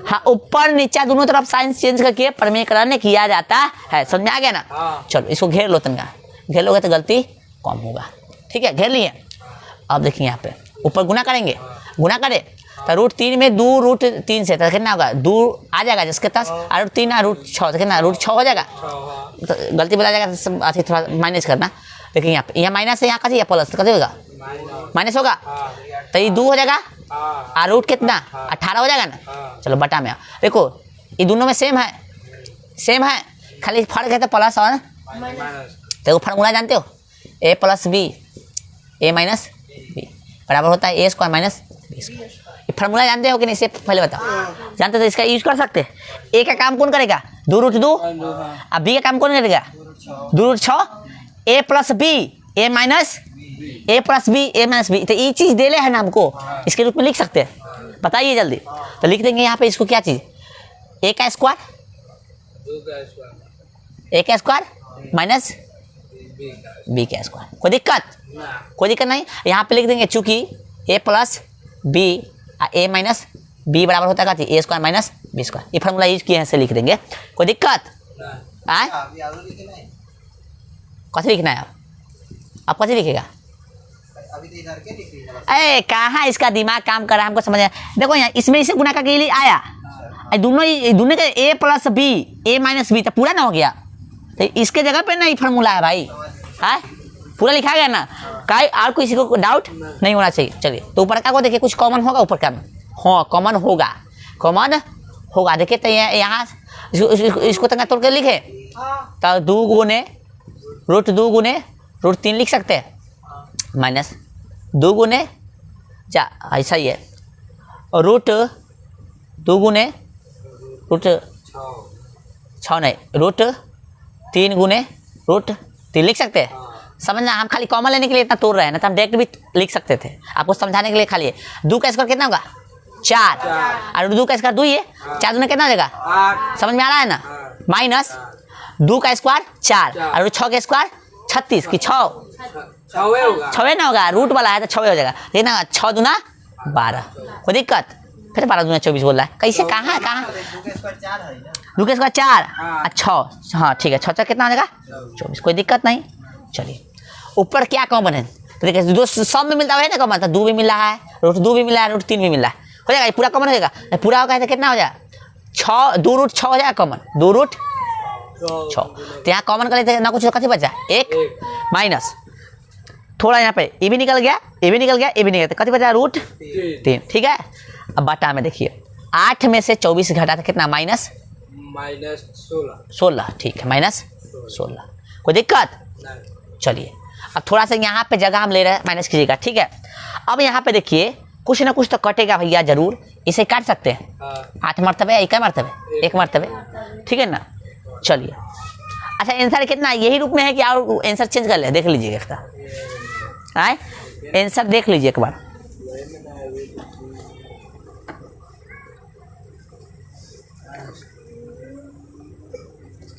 हाँ, ऊपर नीचा दोनों तरफ साइन चेंज करके परिमेयकरण किया जाता है। समझ में आ गया ना? चलो इसको घेर लो, तनका घेर लोगे तो गलती कम होगा, ठीक है, घेर लिए। अब देखिए यहाँ पे ऊपर गुना करेंगे, गुना करें तो रूट 3 में 2 रूट 3 से तो कितना होगा 2 आ जाएगा जिसके पास, और रूट 3 रूट 6 तो कितना रूट 6 हो जाएगा। तो गलती बोला जाएगा तो अथी थोड़ा माइनस करना। देखिए यहाँ पे, यहाँ माइनस है, यहाँ कथी है प्लस, तो कथी होगा माइनस होगा, तो ये 2 हो जाएगा और रूट कितना 18 हो जाएगा ना। चलो बटा में देखो, ये दोनों में सेम है, खाली फर्क है तो प्लस और देखो फार्मूला जानते हो, a plus B a minus B बराबर होता है a square minus B square. ये फार्मूला जानते हो कि नहीं, इससे पहले बताओ। जानते तो इसका यूज कर सकते हैं। a का काम कौन करेगा 2 रूट 2, अब b का काम कौन करेगा 2 root 6, a plus B a minus a plus B a minus B. तो ये चीज़ देले है ना हमको, इसके रूप में लिख सकते हैं, बताइए जल्दी। तो लिख देंगे यहाँ पे इसको, क्या चीज़ a का स्क्वायर माइनस b का स्क्वायर। कोई दिक्कत नहीं। यहाँ पे लिख देंगे चूंकि a plus B a minus B बराबर होता है a square minus B square. ये फार्मूला यूज किए हैं, से लिख देंगे, कोई दिक्कत आए। कैसे लिखना है आप कैसे लिखेगा? अरे कहाँ इसका दिमाग काम कर रहा है, हमको समझ आया। देखो यहाँ इसमें इसे गुना करके लिए आया, दोनों का a plus B a minus B तो पूरा ना हो गया। तो इसके जगह पे नहीं फार्मूला है भाई, है पूरा लिखा गया ना। काय और किसी को डाउट नहीं होना चाहिए। चलिए तो ऊपर का को देखिए, कुछ कॉमन होगा ऊपर का में, हाँ कॉमन होगा। देखिए तो यहाँ इसको तंगा तोड़ के लिखे तो 2 गुने रूट 3 लिख सकते हैं, माइनस 2 गुने ऐसा ही है, रूट 2 गुने रूट 6 नहीं, रूट 3 गुने रूट 3 लिख सकते हैं। समझना, हम खाली कॉमन लेने के लिए इतना तोड़ रहे हैं, ना तो हम डायरेक्ट भी लिख सकते थे, आपको समझाने के लिए खाली। 2 का स्क्वायर कितना होगा 4, और 2 का स्क्वायर 2 ही है, 4 दूने कितना हो जाएगा, समझ में आ रहा है ना। माइनस 2 का स्क्वायर 4 और 6 का स्क्वायर 36 की 6 ना होगा, रूट वाला है तो 6 हो जाएगा। देखना 6 दूना 12, कोई दिक्कत। फिर 12 दूना 24 बोल रहा है, कैसे कहाँ 2 का स्क्वायर 4 और 6, हाँ ठीक है, 6 कितना हो जाएगा 24, कोई दिक्कत नहीं। चलिए ऊपर क्या कॉमन है, तो देखिए जो सब में मिलता है ना कॉमन, तो 2 भी मिल रहा है, रूट 2 भी मिल रहा है, रूट 3 भी मिल रहा है, हो जाएगा, ये पूरा कॉमन हो जाएगा। पूरा होगा तो कितना हो जाएगा 2 रूट 6 हो जाएगा कॉमन, 2 रूट 6। तो यहाँ कॉमन कर लेते हैं ना, कुछ कथी बचा 1 माइनस थोड़ा यहाँ पे ये भी निकल गया, ये भी निकल गया, ये भी निकल गया, कथी बचा रूट 3, ठीक है। अब बटा में देखिए 8 में से 24 घटा था कितना माइनस 16, ठीक है, माइनस 16, कोई दिक्कत। चलिए अब थोड़ा सा यहाँ पे जगह हम ले रहे हैं, माइनस कीजिएगा, ठीक है। अब यहाँ पे देखिए कुछ ना कुछ तो कटेगा भैया जरूर, इसे काट सकते हैं 8 मरतबे या 1 मरतबे 1 मरतबे, ठीक है ना। चलिए अच्छा आंसर कितना यही रूप में है कि और आंसर चेंज कर ले, देख लीजिएगा इसका, आए आंसर देख लीजिए एक बार।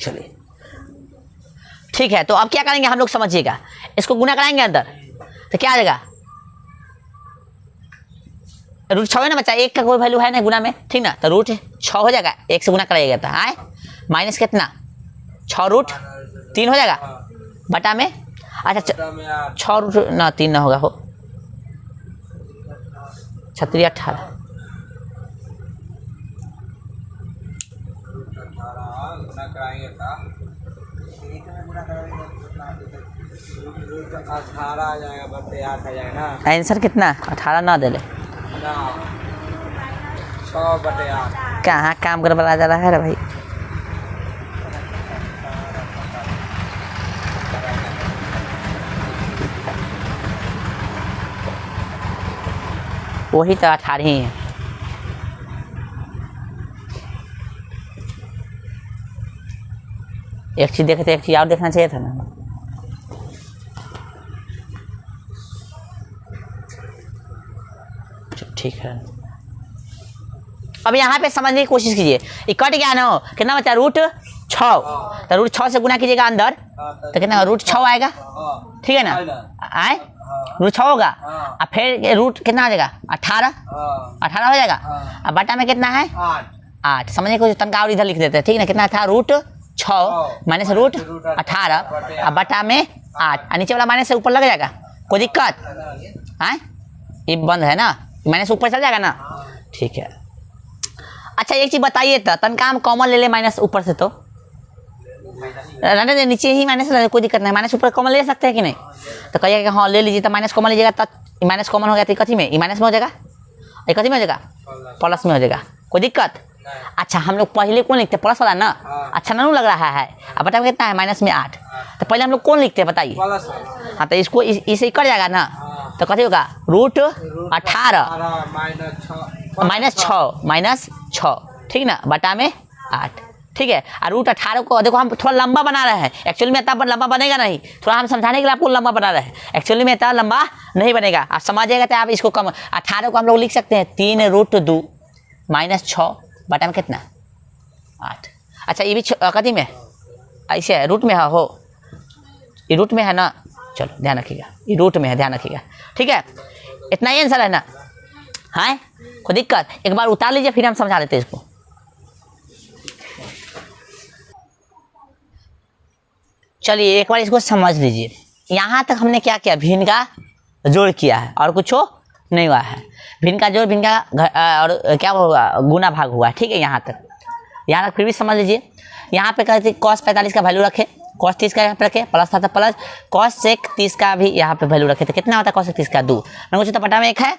चलिए ठीक है, तो अब क्या करेंगे हम लोग समझिएगा, इसको गुना कराएंगे अंदर तो क्या आ जाएगा, रूट 6 है ना बच्चा, 1 का कोई वैल्यू है ना गुना में, ठीक ना, तो रूट 6 हो जाएगा, 1 से गुना कराइएगा तो आए माइनस कितना 6 रूट 3 हो जाएगा बटा में अच्छा बटा में 8 6 रूट ना 3 ना होगा हो 36 18 गुना कराएंगे था 18 आ जाएगा बटे 8 आ जाएगा ना आंसर कितना 18 ना दे ले ना 6 बटे 8 कहाँ काम कर बड़ा जा रहा है रे भाई वही तो 18 ही है एक चीज देखे थे एक चीज और देखना चाहिए था ना ठीक है अब यहाँ पे समझने की कोशिश कीजिए ये कट गया ना कितना बचा रूट 6 तो रूट 6 से गुना कीजिएगा अंदर तो कितना रूट 6 आएगा ठीक है ना आए रूट 6 होगा और फिर रूट कितना आ जाएगा 18 हो जाएगा अब बटा में कितना है 8 समझने को तनका और इधर लिख देते हैं ठीक है ना कितना था रूट 6 माइनस रूट 18 अब बटा में 8 नीचे वाला माइनस से ऊपर लग जाएगा कोई दिक्कत है ये बंद है ना माइनस ऊपर चल जाएगा ना ठीक है अच्छा एक चीज बताइए तो तनका हम कॉमन ले ले माइनस ऊपर से तो रहने दे नीचे ही माइनस कोई दिक्कत नहीं माइनस ऊपर कॉमन ले सकते हैं कि नहीं तो कहिएगा कि हाँ ले लीजिए तो माइनस कॉमन लीजिएगा तो माइनस कॉमन हो गया तो कथी में ई माइनस में हो जाएगा ये कथी में हो जाएगा प्लस में हो जाएगा कोई दिक्कत अच्छा हम लोग पहले कौन लिखते प्लस वाला ना अच्छा ना लग रहा है अब बताओ कितना है माइनस में 8 तो पहले हम लोग कौन लिखते हैं बताइए हाँ तो इसको इसे कर जाएगा ना तो कथी होगा रूट 18 माइनस 6 ठीक ना बटा में 8 ठीक है और रूट 18 को देखो हम थोड़ा लंबा बना रहे हैं एक्चुअली में इतना लंबा बनेगा नहीं थोड़ा हम समझाने के लिए आपको लंबा बना रहे हैं एक्चुअली में इतना लंबा नहीं बनेगा आप समझिएगा तो आप इसको कम 18 को हम लोग लिख सकते हैं 3 रूट 2 माइनस 6 बटा में कितना 8 अच्छा ये भी कथी में ऐसे है रूट में है हो ये रूट में है ना चलो ध्यान रखिएगा ये रूट में है ध्यान रखिएगा ठीक है इतना ही आंसर है ना हाँ कोई दिक्कत एक बार उतार लीजिए फिर हम समझा देते हैं इसको चलिए एक बार इसको समझ लीजिए यहाँ तक हमने क्या किया भिन्न का जोड़ किया है और कुछ नहीं हुआ है भिन्न का जोड़ भिन्न का और क्या हुआ गुना भाग हुआ है ठीक है यहाँ तक फिर भी समझ लीजिए यहाँ पे कहते cos 45 का वैल्यू रखे cos 30 का यहाँ पे रखे प्लस था तो प्लस cos sec 30 का भी यहाँ पे वैल्यू रखे तो कितना होता है cos sec 30 का 2 मैंने कुछ तो पटा में 1 है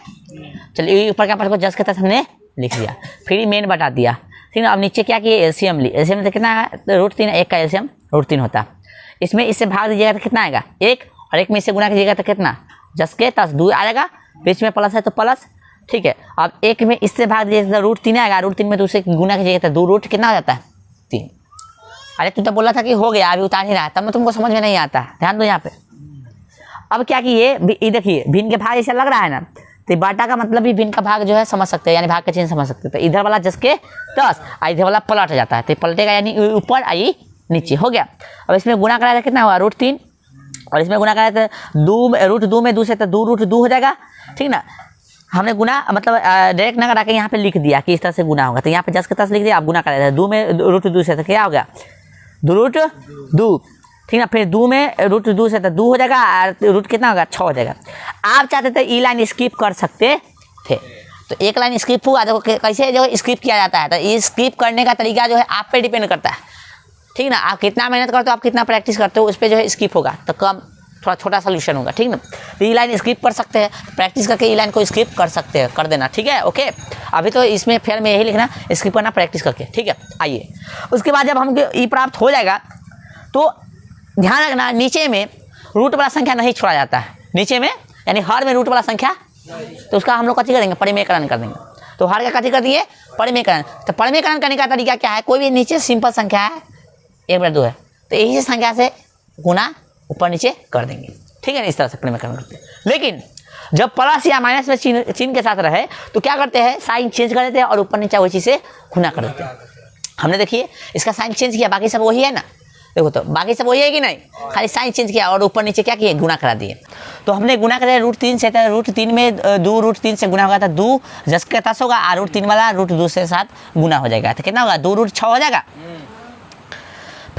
चलिए ऊपर क्या पटा जस्ट के तहत हमने लिख दिया फिर मेन बटा दिया ठीक है अब नीचे क्या किया एलसीएम ली एलसीएम तो कितना है रूट 3 1 का एलसीएम रूट 3 होता इसमें इससे भाग दीजिएगा तो कितना आएगा 1 और 1 में इससे गुना कीजिएगा तो कितना जस्ट के तस 2 आ जाएगा बीच में प्लस है तो प्लस ठीक है अब 1 में इससे भाग दीजिएगा तो रूट 3 आएगा रूट 3 में तो उससे गुना कीजिएगा तो 2 रूट कितना हो जाता है 3 अरे तू तो बोला था कि हो गया अभी उतार ही रहा है तब मैं तुमको समझ में नहीं आता ध्यान दो यहाँ पे अब क्या किए देखिए भिन्न के भाग ऐसा लग रहा है ना तो बाटा का मतलब भी भिन्न का भाग जो है समझ सकते हैं यानी भाग का चिन्ह समझ सकते हैं तो इधर वाला जसके 10 इधर वाला पलट जाता है तो पलटेगा यानी ऊपर आई नीचे हो गया अब इसमें गुना कराया था कितना हुआ रूट 3 और इसमें गुना कराया था 2 रूट 2 में 2 से तो 2 रूट 2 हो जाएगा ठीक ना हमने गुना मतलब डायरेक्ट ना करा के यहाँ पे लिख दिया कि इस तरह से गुना होगा तो यहाँ पे जस के तस लिख दिया आप गुना कराया था 2 में रूट 2 से तो क्या हो गया 2 रूट 2 ठीक ना फिर 2 में रूट 2 से तो 2 हो जाएगा और रूट कितना होगा 6 हो जाएगा आप चाहते थे ई लाइन स्किप कर सकते थे तो एक लाइन स्किप हुआ देखो कैसे जो स्किप किया जाता है तो ये स्किप करने का तरीका जो है आप पे डिपेंड करता है ठीक ना आप कितना मेहनत करते हो आप कितना प्रैक्टिस करते हो उस पर जो है स्किप होगा तो कम थोड़ा छोटा सोल्यूशन होगा ठीक ना तो ई लाइन स्किप कर सकते हैं प्रैक्टिस करके ई लाइन को स्किप कर सकते हैं कर देना ठीक है ओके अभी तो इसमें फेयर में यही लिखना स्किप करना प्रैक्टिस करके ठीक है आइए उसके बाद जब हमको ई प्राप्त हो जाएगा तो ध्यान रखना नीचे में रूट वाला संख्या नहीं छोड़ा जाता है नीचे में यानी हर में रूट वाला संख्या तो उसका हम लोग कथी करेंगे परिमेयकरण कर देंगे तो हर का कथी कर दिए परिमेयकरण तो परिमेयकरण करने का तरीका क्या है कोई भी नीचे सिंपल संख्या है 1/2 है तो यही से संख्या से गुना ऊपर नीचे कर देंगे ठीक है इस तरह से परिमेयकरण करते हैं लेकिन जब प्लस या माइनस में चिन्ह के साथ रहे तो क्या करते हैं साइन चेंज कर देते हैं और ऊपर नीचे वही चीज़ से गुना कर देते हैं हमने देखिए इसका साइन चेंज किया बाकी सब वही है ना देखो तो बाकी सब वही है कि नहीं खाली साइन चेंज किया और ऊपर नीचे क्या किए गुना करा दिए तो हमने गुना करा रूट 3 से था रूट 3 में 2 रूट 3 से गुना होगा था 2 जस के 10 होगा और रूट 3 वाला रूट 2 से साथ गुना हो जाएगा तो कितना होगा 2 रूट 6 हो जाएगा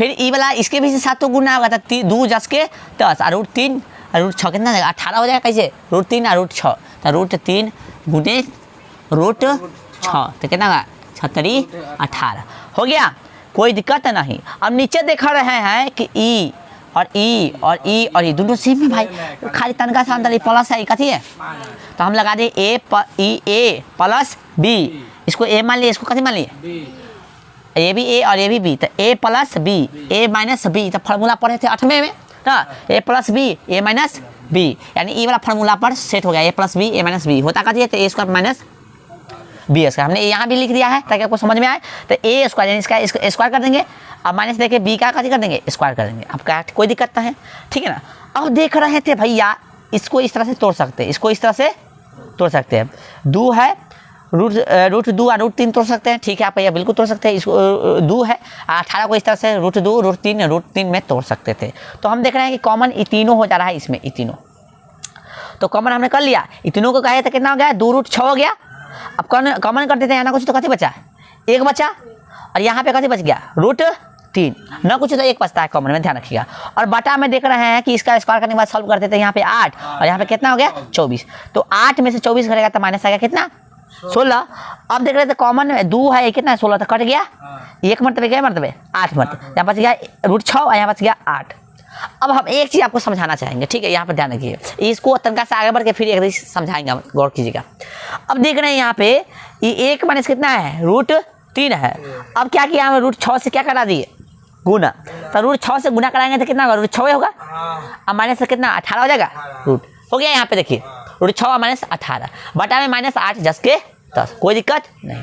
फिर ई वाला इसके भी से 7 तो गुना होगा, तो 2 10 के 10 और √3 और √6 कितना हो जाएगा 18 हो जाएगा। कैसे √3 और √6, तो √3 गुने √6 तो कितना होगा 36 18 हो गया, कोई दिक्कत नहीं। अब नीचे देखा रहे हैं कि ई और ई दोनों सेम है भाई, खाली तनका सा अंदर प्लस है, कथी है, तो हम लगा दिए ए प्लस बी, इसको ए मान लिए, इसको कथी मान लिए, ये भी ए और ये भी बी, तो ए प्लस बी ए माइनस बी, तो फार्मूला पढ़े थे 8वें में ना, ए प्लस बी ए माइनस बी, यानी ई वाला फार्मूला पर सेट हो गया, ए प्लस बी ए माइनस बी होता कथी है, तो ए स्क्वायर माइनस बी स्क्वायर, हमने यहाँ भी लिख दिया है ताकि आपको समझ में आए। तो ए स्क्वायर यानी इसका स्क्वायर कर देंगे, अब माइनस देके बी का कथी कर देंगे स्क्वायर कर देंगे, अब क्या कोई दिक्कत नहीं है, ठीक है ना। अब देख रहे थे भैया इसको इस तरह से तोड़ सकते हैं, इसको इस तरह से तोड़ सकते हैं, 2 है √2 और √3 तोड़ सकते हैं, ठीक है आप भैया बिल्कुल तोड़ सकते हैं, इसको 2 है 18 को इस तरह से √2 √3 में तोड़ सकते थे। तो हम देख रहे हैं कि कॉमन ई तीनों हो जा रहा है इसमें, ई तीनों तो कॉमन हमने कर लिया, ई तीनों को कहे तो कितना हो गया 2 √6 हो गया। अब कॉमन कर देते हैं, ना कुछ तो कथी बचा 1 बचा, और यहाँ पे कथी बच गया √3, ना कुछ तो 1 बचता है कॉमन में, ध्यान रखिएगा। और बटा में देख रहे हैं कि इसका स्क्वायर करने के बाद सॉल्व करते थे, यहाँ पे 8 और यहाँ पे कितना हो गया 24, तो 8 में से 24 करेगा तो माइनस आ गया कितना 16। अब देख रहे थे कॉमन में 2 है, कितना है 16, तो कट गया 1 मरतबे, क्या मरतबे 8 मरतबे, यहाँ बच गया √6 और यहाँ बच गया 8। अब हम एक चीज़ आपको समझाना चाहेंगे, ठीक है, यहाँ पर ध्यान रखिए, इसको तनका से आगे बढ़ के फिर एक चीज समझाएंगे, गौर कीजिएगा। अब देख रहे हैं यहाँ पे ये 1 माइनस कितना है √3 है, अब क्या किया हमें √6 से क्या करा दिए गुना, तो √6 से गुना कराएंगे तो कितना होगा √6 होगा, अब माइनस से कितना 18 हो जाएगा, रूट हो गया, यहाँ पे देखिए √6 माइनस 18 बटा में -8 10 के 10, कोई दिक्कत नहीं।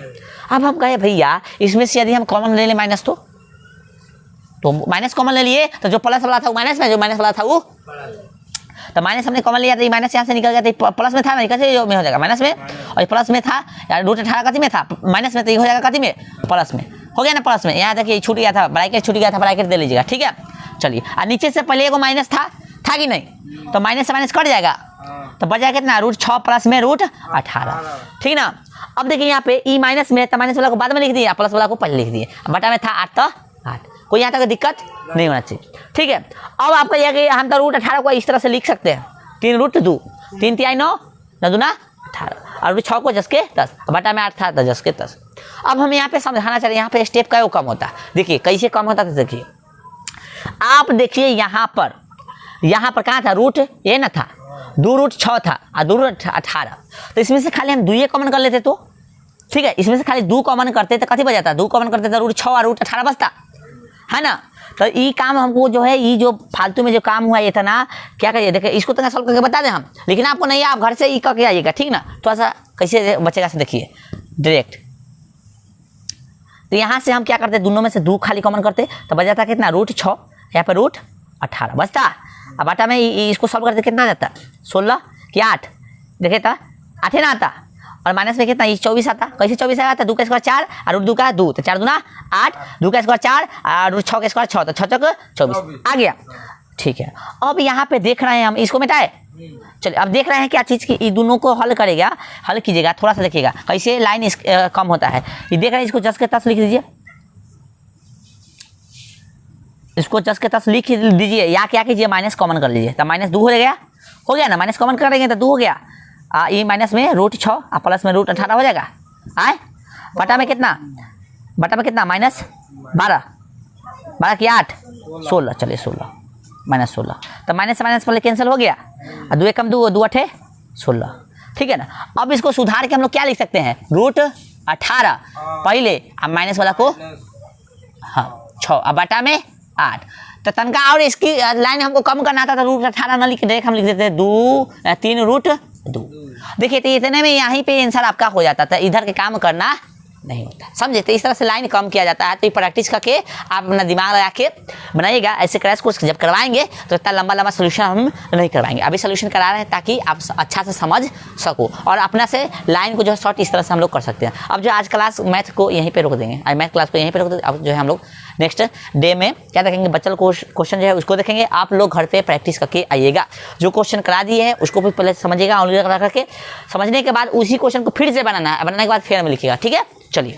अब हम कहे भैया इसमें से यदि हम कॉमन ले लें माइनस, तो माइनस कॉमन ले लिए, तो जो प्लस वाला था वो माइनस में, जो माइनस वाला था वो, तो माइनस हमने कॉमन लिया, तो ये माइनस यहाँ से निकल गया, तो प्लस में था ना, कैसे में हो जाएगा माइनस में, और प्लस में था यार √18 कथी में था माइनस में, तो ये हो जाएगा कथी में प्लस में, हो गया ना प्लस में। यहाँ देखिए छूट गया था, ब्रैकेट छूट गया था, ब्रैकेट दे लीजिएगा, ठीक है। चलिए और नीचे से पहले एगो माइनस था कि नहीं, तो माइनस से माइनस कट जाएगा, तो बच जाएगा कितना √6 प्लस में √18, ठीक ना। अब देखिए यहाँ पे ई माइनस में, तो माइनस वाला को बाद में लिख दिए, प्लस वाला को पहले लिख दिए, बटा में था 8 तो 8, कोई यहाँ तक दिक्कत नहीं होना चाहिए, ठीक है। अब आपका यह कि हम तो √18 को इस तरह से लिख सकते हैं, 3 √2 3 3 9 9 2 18 और √6 को 10 के 10, बटा में 8 था तो 10 के 10। अब हम यहाँ पे समझाना चाह रहे हैं, यहाँ पे स्टेप का वो कम होता है, देखिए कैसे कम होता है, देखिए आप देखिए यहाँ पर कहाँ था रूट ये ना था, 2 √6 था और 2 √18, तो इसमें से खाली हम 2 कॉमन कर लेते, तो ठीक है, इसमें से खाली 2 कॉमन करते तो कथी बच जाता, 2 कॉमन करते तो √6 और √18 बचता है ना। तो ये काम हमको जो है, ये जो फालतू में जो काम हुआ ये था ना, क्या करिए देखिए इसको तो सॉल्व करके बता दें हम, लेकिन आपको नहीं है, आप घर से ये करके आइएगा, ठीक ना। थोड़ा सा कैसे बचेगा से देखिए डायरेक्ट, तो यहाँ से हम क्या करते, दोनों में से 2 खाली कॉमन करते तो बच जाता कितना √6, यहाँ पर √18 बचता, अब आटा में इसको सॉल्व करते कितना आ जाता 16 कि 8, देखिए था 8 ना आता, और माइनस में कितना 24 आता, कैसे 24 आया था 2 का स्क्वायर 4 और √2 का 2, तो 4 दूना 8, 2 का स्क्वायर 4 और √6 का स्क्वायर 6, तो 6 6 24 आ गया, ठीक है। अब यहाँ पे देख रहे हैं हम, इसको मिटाए, चलिए अब देख रहे हैं क्या चीज़ की, ये दोनों को हल करेगा, हल कीजिएगा, थोड़ा सा देखिएगा कैसे लाइन कम होता है। ये देख रहे हैं, इसको 10 के 10 लिख दीजिए, इसको 10 के 10 लिख दीजिए, या क्या कीजिए माइनस कॉमन कर लीजिए, तो -2 हो गया ना, माइनस कॉमन करेंगे तो 2 हो गया, ये माइनस में √6 और प्लस में √18 हो जाएगा, आए बटा में कितना -12 की 8 16, चलिए 16 -16, तो माइनस से माइनस पहले कैंसिल हो गया, और 2 कम 2 2 8 16, ठीक है ना। अब इसको सुधार के हम लोग क्या लिख सकते हैं, √18 पहले, अब माइनस वाला को हाँ 6 अब बटा में 8, तो तनका और इसकी लाइन हमको कम करना था, तो √18 ना लिख डायरेक्ट हम लिख देते 3 √2। देखिए तो इतने में यहीं पे आंसर आपका हो जाता था, इधर के काम करना नहीं होता, समझे। तो इस तरह से लाइन कम किया जाता है, तो ये प्रैक्टिस करके आप अपना दिमाग लगा के बनाइएगा। ऐसे क्रैश कोर्स जब करवाएंगे तो इतना लंबा लंबा सोल्यूशन हम नहीं करवाएंगे, अभी सोल्यूशन करा रहे हैं ताकि आप अच्छा से समझ सको, और अपना से लाइन को जो है शॉर्ट इस तरह से हम लोग कर सकते हैं। अब जो आज क्लास मैथ को यहीं पर रोक देंगे, आज मैथ क्लास को यहीं पर रोक देंगे। अब जो है हम लोग नेक्स्ट डे में क्या देखेंगे, बच्चल क्वेश्चन जो है उसको देखेंगे। आप लोग घर पे प्रैक्टिस करके आइएगा, जो क्वेश्चन करा दिए हैं उसको भी पहले समझिएगा, ऑनलाइन करा करके समझने के बाद उसी क्वेश्चन को फिर से बनाना है, बनाने के बाद फिर में लिखिएगा, ठीक है। चलिए।